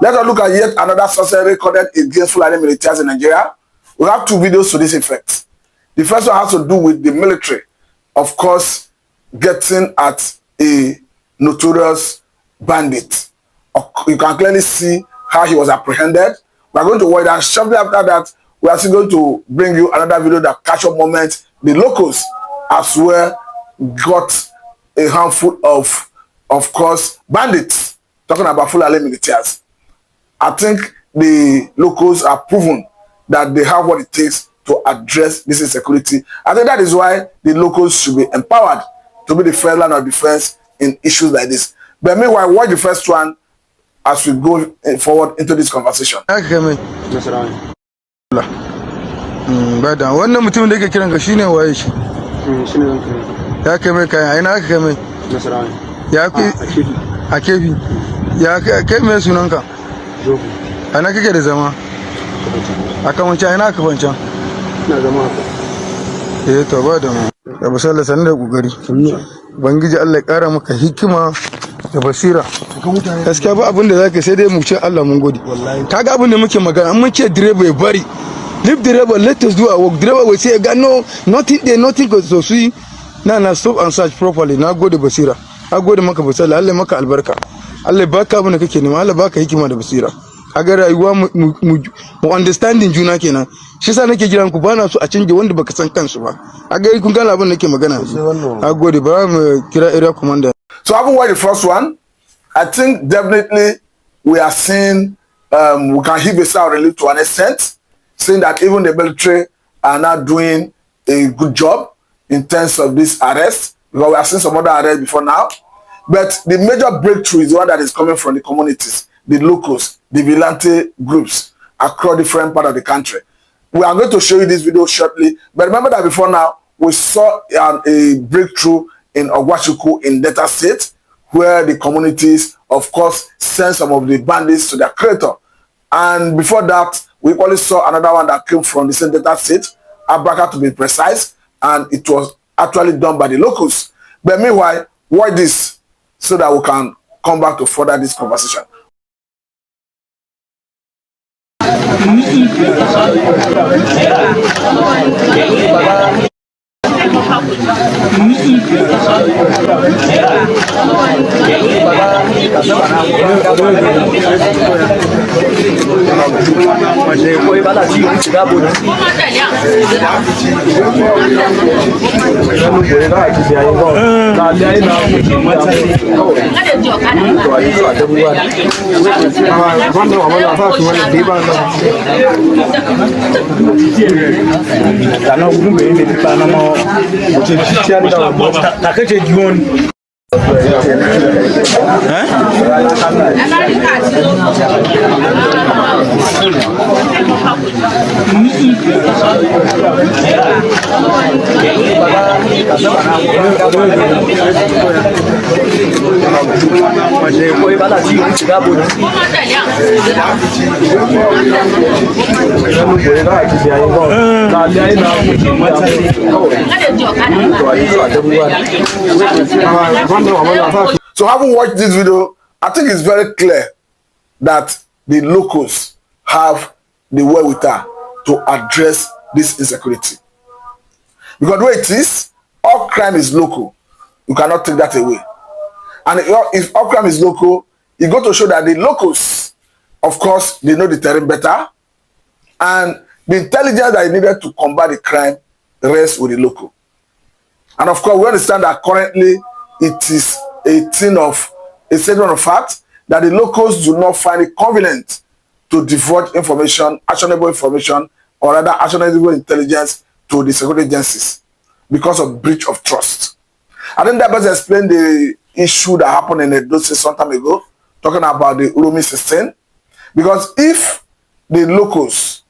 Let us look at yet another success recorded against Fulani militias in Nigeria. We have two videos to this effect. The first one has to do with the military, of course, getting at a notorious bandit. You can clearly see how he was apprehended. We are going to watch that. Shortly after that, we are still going to bring you another video that catch-up moment. The locals as well got a handful of course, bandits, talking about Fulani militias. I think the locals are proven that they have what it takes to address this insecurity. I think that is why the locals should be empowered to be the first line of defense in issues like this. But meanwhile, watch the first one as we go forward into this conversation. Bada wannan mutumin da yake kiran ka shine waye shi? Shine zan kira. Ya kai mai kai, ina aka kai mai? Nasarawa. Ya kai a Kefi. Ya kai mai sunanka? Jogo. Ana kake da zama? A Kamancan ina ka bancan? Ina zama haka. To ba da mu. Ya basalla sanin da kokari. Bangiji Allah ya kara maka hikima da basira. Gaskiya ba abin da zaka sai dai mu ce Allah mun gode. Kaga abin da muke magana, mun ce direba ya bari. Leave the rebel, let us do our work. The rebel will say, no, nothing there, nothing goes so see. Now stop and search properly. Now go to Basira. I go to Maka Basala, Allah Maka Albarka. Allah baka abin da kake nema, Allah baka hikima da basira. Kaga rayuwa mu understanding juna kenan. Shi yasa nake kiran ku bana so a canje wanda baka san kansu ba. Kaga kun gane abin da nake magana. I go to ba mu kira area commander. So having watched the first one, I think definitely we are seeing we can heave a sigh of relief to an extent, saying that even the military are now doing a good job in terms of this arrest, because we have seen some other arrests before now. But the major breakthrough is the one that is coming from the communities, the locals, the vigilante groups across different parts of the country. We are going to show you this video shortly. But remember that before now, we saw a breakthrough in Ogwashuku in Delta State, where the communities, of course, sent some of the bandits to their creator. And before that, we only saw another one that came from the same Delta State, Abraka to be precise, and it was actually done by the locals. But meanwhile, watch this so that we can come back to further this conversation. So having watched this video, I think it's very clear that the locals have the wherewithal to address this insecurity. Because the way it is, all crime is local. You cannot take that away. And if all crime is local, it got to show that the locals, of course, they know the terrain better. And the intelligence that is needed to combat the crime rests with the local. And of course, we understand that currently it is a statement of fact that the locals do not find it convenient to divulge information, actionable information, or rather actionable intelligence to the security agencies because of breach of trust. I think that best explain the issue that happened in Edo State some time ago, talking about the Urumi 16. Because if the locals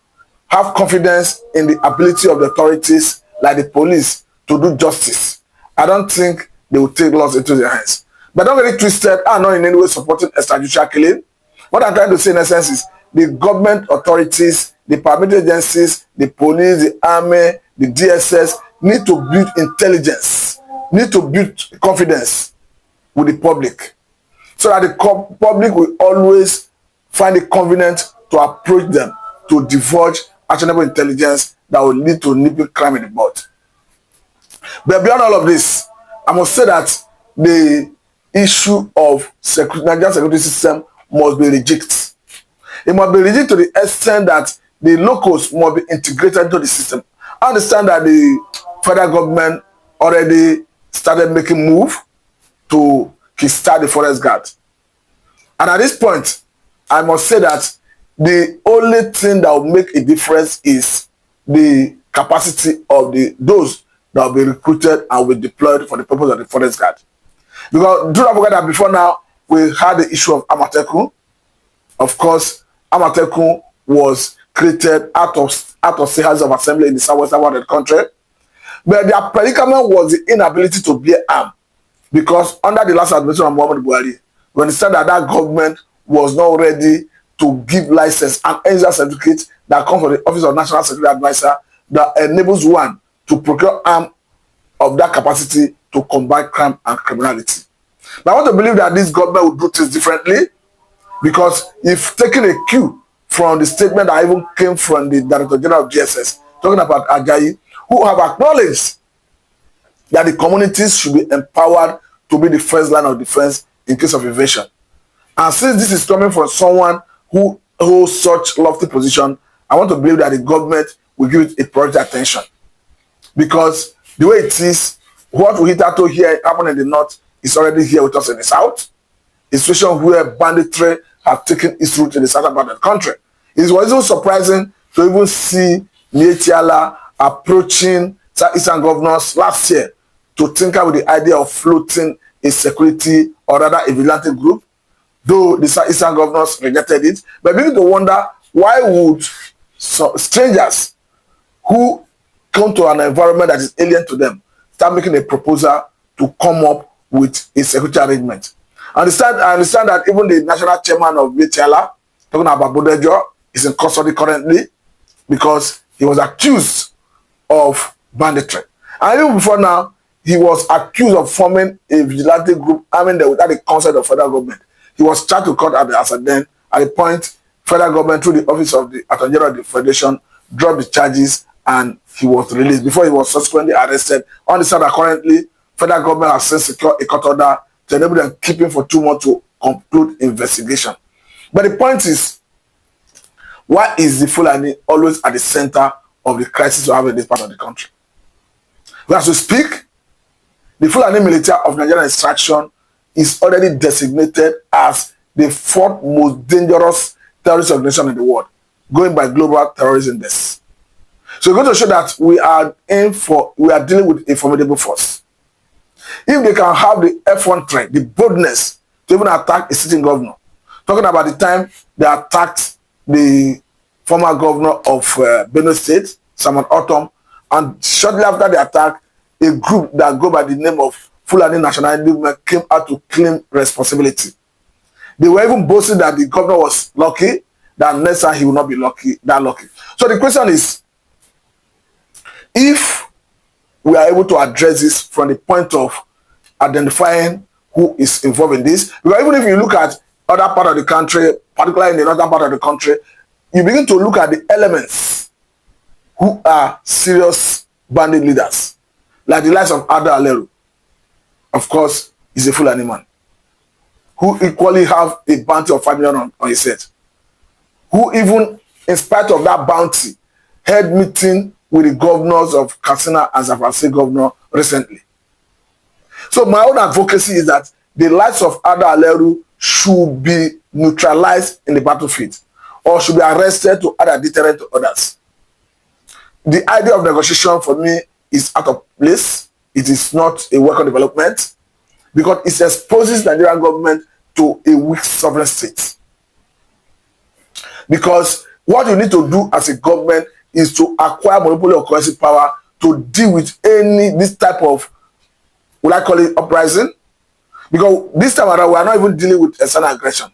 have confidence in the ability of the authorities like the police to do justice, I don't think they will take laws into their hands. But don't get it twisted. I'm not in any way supporting extrajudicial killing. What I'm trying to say in essence is the government authorities, the paramilitary agencies, the police, the army, the DSS need to build intelligence, need to build confidence with the public, so that the public will always find it convenient to approach them to divulge actionable intelligence that will lead to nipping crime in the bud. But beyond all of this, I must say that the issue of Nigerian security system must be rejected. It must be rejected to the extent that the locals must be integrated into the system. I understand that the federal government already started making move to kickstart the forest guard. And at this point, I must say that the only thing that will make a difference is the capacity of those that will be recruited and will be deployed for the purpose of the forest guard. Because do not forget that before now, we had the issue of Amateku. Of course, Amateku was created out of state houses of assembly in the southwestern part of the country. But their predicament was the inability to bear arm. Because under the last administration of Muhammadu Buhari, we understand that that government was not ready to give license and NGA certificate that comes from the Office of National Security Advisor that enables one to procure arm of that capacity to combat crime and criminality. But I want to believe that this government will do things differently, because if taking a cue from the statement that even came from the Director General of GSS, talking about Ajayi, who have acknowledged that the communities should be empowered to be the first line of defense in case of invasion. And since this is coming from someone who holds such lofty position, I want to believe that the government will give it a priority attention. Because the way it is, what we hitherto here happen in the north is already here with us in the south. A situation where banditry have taken its root in the southern part of the country. It was even surprising to even see militias approaching Eastern governors last year to tinker with the idea of floating a security or rather a vigilante group, though the Eastern governors rejected it. But begin to wonder, why would strangers who come to an environment that is alien to them start making a proposal to come up with a security arrangement? I understand that even the national chairman of VTLA, talking about Bodejo, is in custody currently because he was accused of banditry. And even before now, he was accused of forming a vigilante group, without the consent of federal government. He was charged to court at the point federal government, through the office of the Attorney General of the Federation, dropped the charges and he was released before he was subsequently arrested. On the side that currently, federal government has since secured a court order to enable them keep him for 2 months to conclude investigation. But the point is, why is the Fulani always at the center of the crisis we have in this part of the country? Well, as we speak, the Fulani militia of Nigerian extraction is already designated as the 4th most dangerous terrorist organization in the world, going by Global Terrorism Index. So we're going to show that we are dealing with a formidable force. If they can have the F1 threat, the boldness to even attack a sitting governor, talking about the time they attacked the former governor of Benue State, Samuel Otom, and shortly after the attack, a group that go by the name of Fulani Nationality Movement came out to claim responsibility. They were even boasting that the governor was lucky, that next time he will not be that lucky. So the question is, if we are able to address this from the point of identifying who is involved in this, because even if you look at other part of the country, particularly in the northern part of the country, you begin to look at the elements who are serious bandit leaders, like the likes of Ada Aleru. Of course, he's a Fulani man, who equally have a bounty of 5 million on his head, who even, in spite of that bounty, held meeting with the governors of Katsina and Zamfara State governor recently. So my own advocacy is that the likes of Ada Aleru should be neutralized in the battlefield, or should be arrested to add a deterrent to others. The idea of negotiation for me is out of place. It is not a welcome development, because it exposes the Nigerian government to a weak sovereign state. Because what you need to do as a government is to acquire monopoly or coercive power to deal with this type of, would I call it, uprising? Because this time around, we are not even dealing with external aggression.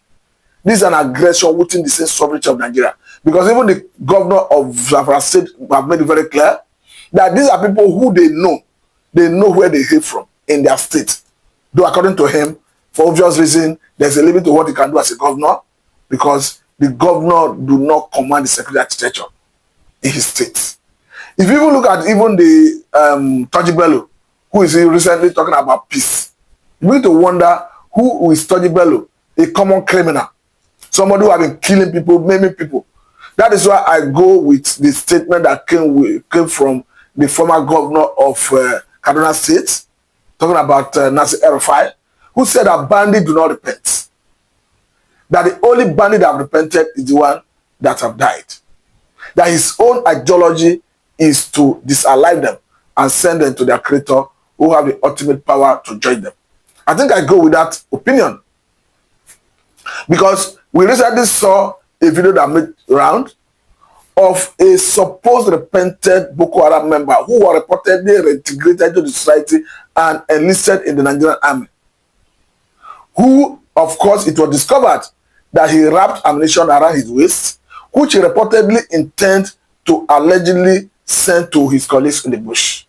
This is an aggression within the same sovereignty of Nigeria. Because even the governor of Zamfara State have made it very clear that these are people who they know where they hail from in their state. Though according to him, for obvious reason, there's a limit to what he can do as a governor, because the governor do not command the security architecture in his state. If you even look at even the Toji Bello, who is recently talking about peace, you need to wonder who is Toji Bello, a common criminal, somebody who has been killing people, maiming people. That is why I go with the statement that came from the former governor of Kaduna State, talking about Nasir El-Rufai, who said that bandits do not repent. That the only bandit that have repented is the one that have died. That his own ideology is to disallow them and send them to their creator, who have the ultimate power to judge them. I think I go with that opinion. Because we recently saw a video that made round of a supposed repentant Boko Haram member who was reportedly reintegrated into the society and enlisted in the Nigerian army. Who, of course, it was discovered that he wrapped ammunition around his waist, which he reportedly intended to allegedly send to his colleagues in the bush.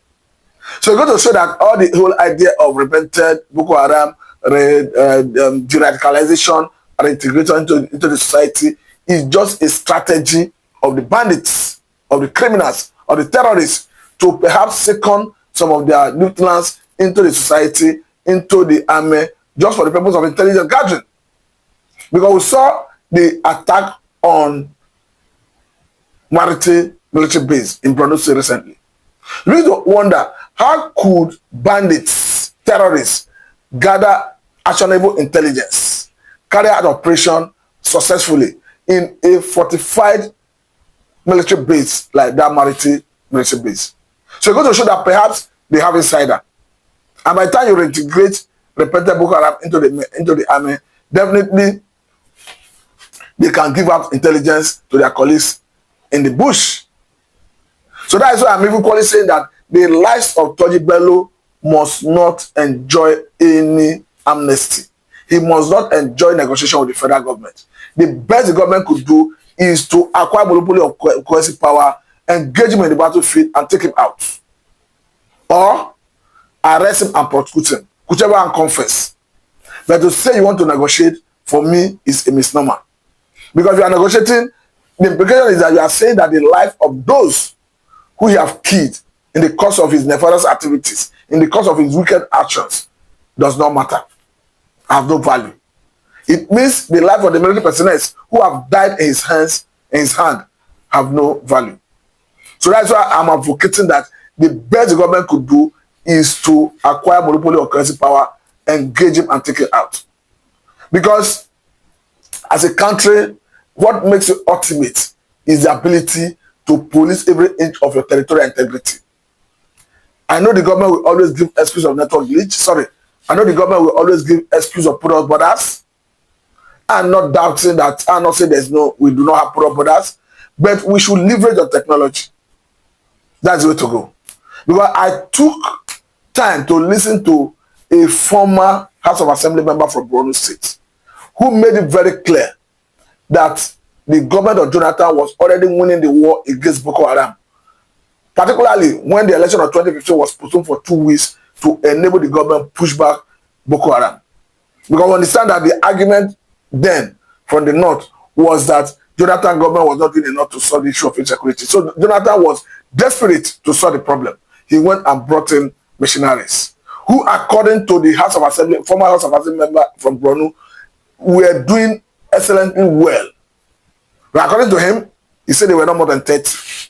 So we're going to show that all the whole idea of repentant Boko Haram, de-radicalization, and integration into the society is just a strategy of the bandits, of the criminals, of the terrorists to perhaps second some of their lieutenants into the society, into the army, just for the purpose of intelligence gathering. Because we saw the attack on military base in Borno State recently. You need to wonder, how could bandits, terrorists, gather actionable intelligence, carry out operation successfully in a fortified military base like that military base? So you're going to show that perhaps they have insider. And by the time you reintegrate repentant Boko Haram into the army, definitely they can give out intelligence to their colleagues in the bush. So that is why I'm even calling saying that the lives of Toji Bello must not enjoy any amnesty. He must not enjoy negotiation with the federal government. The best the government could do is to acquire monopoly of coercive power, engage him in the battlefield, and take him out. Or arrest him and prosecute him, whichever and confess. But to say you want to negotiate, for me, is a misnomer. Because if you are negotiating, the implication is that you are saying that the life of those who you have killed in the course of his nefarious activities, in the course of his wicked actions, does not matter, have no value. It means the life of the military personnel who have died in his hand, have no value. So that's why I'm advocating that the best the government could do is to acquire monopoly of currency power, engage him, and take it out. Because as a country, what makes you ultimate is the ability to police every inch of your territorial integrity. I know the government will always give excuse of network glitch. Sorry. I know the government will always give excuse of porous borders. I'm not doubting that. I'm not saying we do not have porous borders. But we should leverage on technology. That's the way to go. Because I took time to listen to a former House of Assembly member from Borno State who made it very clear that the government of Jonathan was already winning the war against Boko Haram. Particularly when the election of 2015 was postponed for 2 weeks to enable the government push back Boko Haram. Because we understand that the argument then from the north was that Jonathan government was not doing enough to solve the issue of insecurity. So Jonathan was desperate to solve the problem. He went and brought in missionaries who, according to the House of Assembly, former House of Assembly member from Borno, were doing excellently well. But according to him, he said they were not more than 30.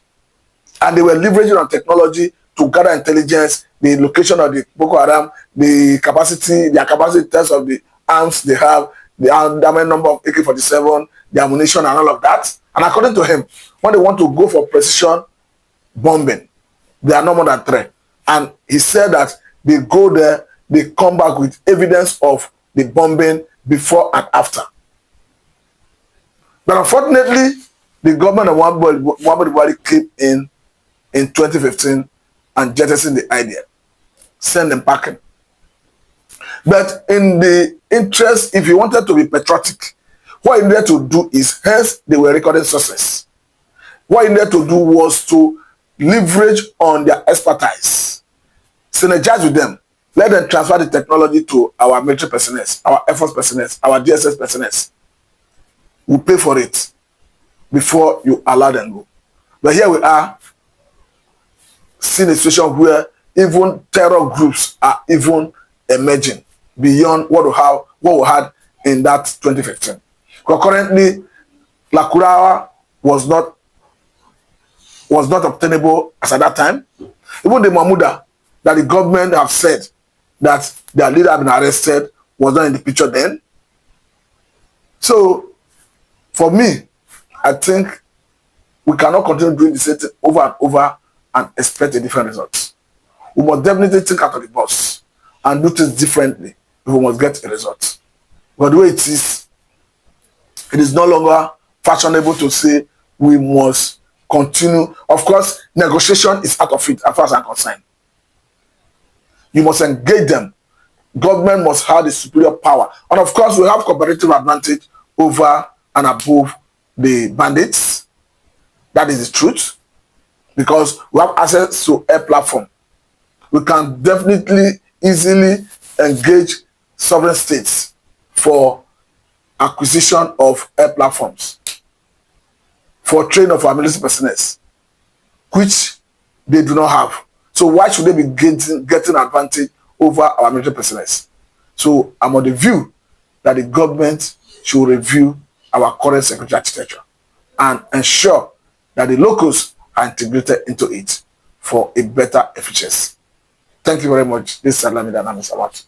And they were leveraging on technology to gather intelligence, the location of the Boko Haram, their capacity in terms of the arms they have, the number of AK-47, the ammunition and all of that. And according to him, when they want to go for precision bombing, they are no more than 3. And he said that they go there, they come back with evidence of the bombing before and after. But unfortunately, the government of Muhammadu Buhari came in 2015 and jettisoned the idea, send them packing. But in the interest, if you wanted to be patriotic, what you needed to do is, hence they were recording sources. What you needed to do was to leverage on their expertise, synergize with them, let them transfer the technology to our military personnel, our Air Force personnel, our DSS personnel. will pay for it before you allow them go. But here we are, seeing a situation where even terror groups are even emerging beyond what we had in that 2015. Because currently, Lakurawa was not obtainable as at that time. Even the Mahmuda that the government have said that their leader had been arrested was not in the picture then. So, for me, I think we cannot continue doing the same thing over and over and expect a different result. We must definitely think out of the box and do things differently if we must get a result. But the way it is no longer fashionable to say we must continue. Of course, negotiation is out of it as far as I'm concerned. You must engage them. Government must have the superior power. And of course, we have comparative advantage over and above the bandits. That is the truth. Because we have access to a platform. We can definitely easily engage sovereign states for acquisition of air platforms, for training of our military personnel, which they do not have. So why should they be getting advantage over our military personnel? So I'm on the view that the government should review our current security architecture and ensure that the locals are integrated into it for a better efficiency. Thank you very much. This is Salami Dynamics Award.